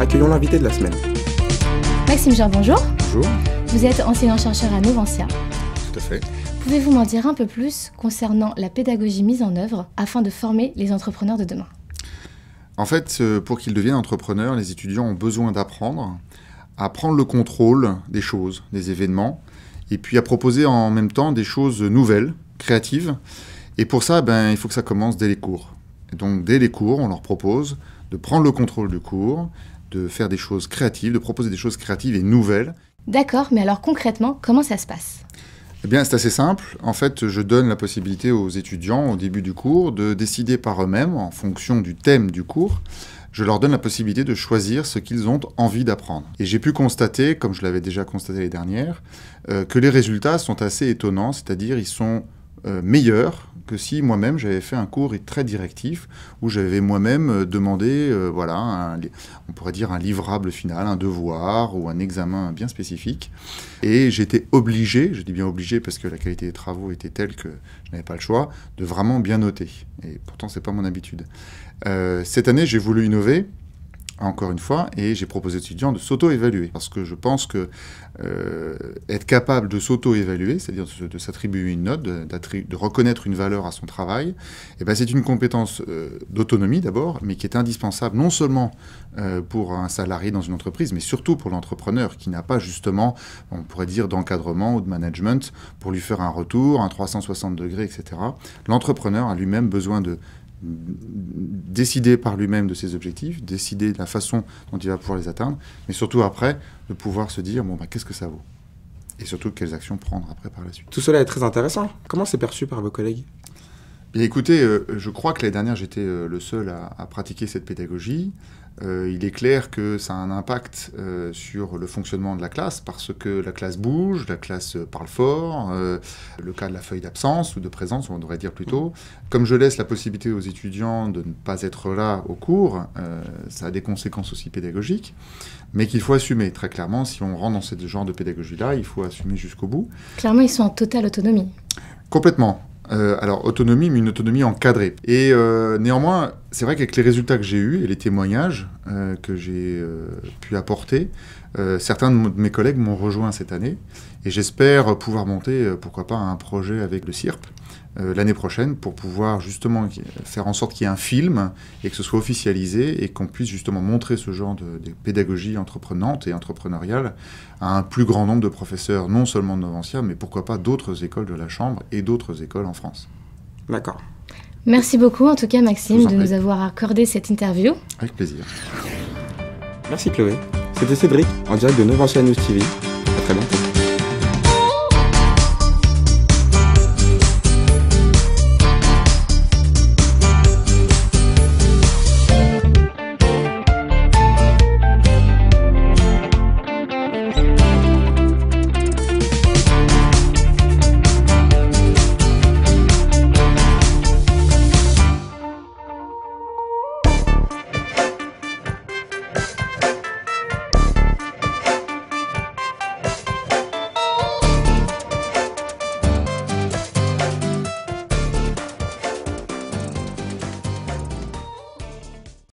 accueillons l'invité de la semaine. Maxime Jean, bonjour. Bonjour. Vous êtes enseignant-chercheur à Novantia. Tout à fait. Pouvez-vous m'en dire un peu plus concernant la pédagogie mise en œuvre afin de former les entrepreneurs de demain? En fait, pour qu'ils deviennent entrepreneurs, les étudiants ont besoin d'apprendre à prendre le contrôle des choses, des événements, et puis à proposer en même temps des choses nouvelles, créatives. Et pour ça, il faut que ça commence dès les cours. Et donc, dès les cours, on leur propose de prendre le contrôle du cours, de faire des choses créatives, de proposer des choses créatives et nouvelles. D'accord, mais alors concrètement, comment ça se passe? Eh bien, c'est assez simple. En fait, je donne la possibilité aux étudiants, au début du cours, de décider par eux-mêmes, en fonction du thème du cours. Je leur donne la possibilité de choisir ce qu'ils ont envie d'apprendre. Et j'ai pu constater, comme je l'avais déjà constaté l'année dernière, que les résultats sont assez étonnants, c'est-à-dire ils sont meilleurs que si moi-même j'avais fait un cours très directif où j'avais moi-même demandé, on pourrait dire un livrable final, un devoir ou un examen bien spécifique. Et j'étais obligé, je dis bien obligé parce que la qualité des travaux était telle que je n'avais pas le choix, de vraiment bien noter. Et pourtant, c'est pas mon habitude. Cette année, j'ai voulu innover, encore une fois, et j'ai proposé aux étudiants de s'auto-évaluer. Parce que je pense que être capable de s'auto-évaluer, c'est-à-dire de s'attribuer une note, de reconnaître une valeur à son travail, c'est une compétence d'autonomie d'abord, mais qui est indispensable non seulement pour un salarié dans une entreprise, mais surtout pour l'entrepreneur qui n'a pas justement, on pourrait dire, d'encadrement ou de management pour lui faire un retour, un 360 degrés, etc. L'entrepreneur a lui-même besoin de décider par lui-même de ses objectifs, décider de la façon dont il va pouvoir les atteindre, mais surtout après, de pouvoir se dire, qu'est-ce que ça vaut? Et surtout, quelles actions prendre après par la suite. Tout cela est très intéressant. Comment c'est perçu par vos collègues? Bien, écoutez, je crois que l'année dernière, j'étais le seul à pratiquer cette pédagogie. Il est clair que ça a un impact sur le fonctionnement de la classe parce que la classe bouge, la classe parle fort, le cas de la feuille d'absence ou de présence, on devrait dire plutôt. Comme je laisse la possibilité aux étudiants de ne pas être là au cours, ça a des conséquences aussi pédagogiques, mais qu'il faut assumer très clairement. Si on rentre dans ce genre de pédagogie-là, il faut assumer jusqu'au bout. Clairement, ils sont en totale autonomie. Complètement. Alors, autonomie, mais une autonomie encadrée. Et néanmoins, c'est vrai qu'avec les résultats que j'ai eus et les témoignages que j'ai pu apporter, certains de mes collègues m'ont rejoint cette année. Et j'espère pouvoir monter, pourquoi pas, un projet avec le CIRP l'année prochaine pour pouvoir justement faire en sorte qu'il y ait un film et que ce soit officialisé et qu'on puisse justement montrer ce genre de pédagogie entreprenante et entrepreneuriale à un plus grand nombre de professeurs, non seulement de Novantia, mais pourquoi pas d'autres écoles de la Chambre et d'autres écoles en France. D'accord. Merci beaucoup en tout cas Maxime de nous avoir accordé cette interview. Avec plaisir. Merci Chloé. C'était Cédric, en direct de Novantia News TV. À très bientôt.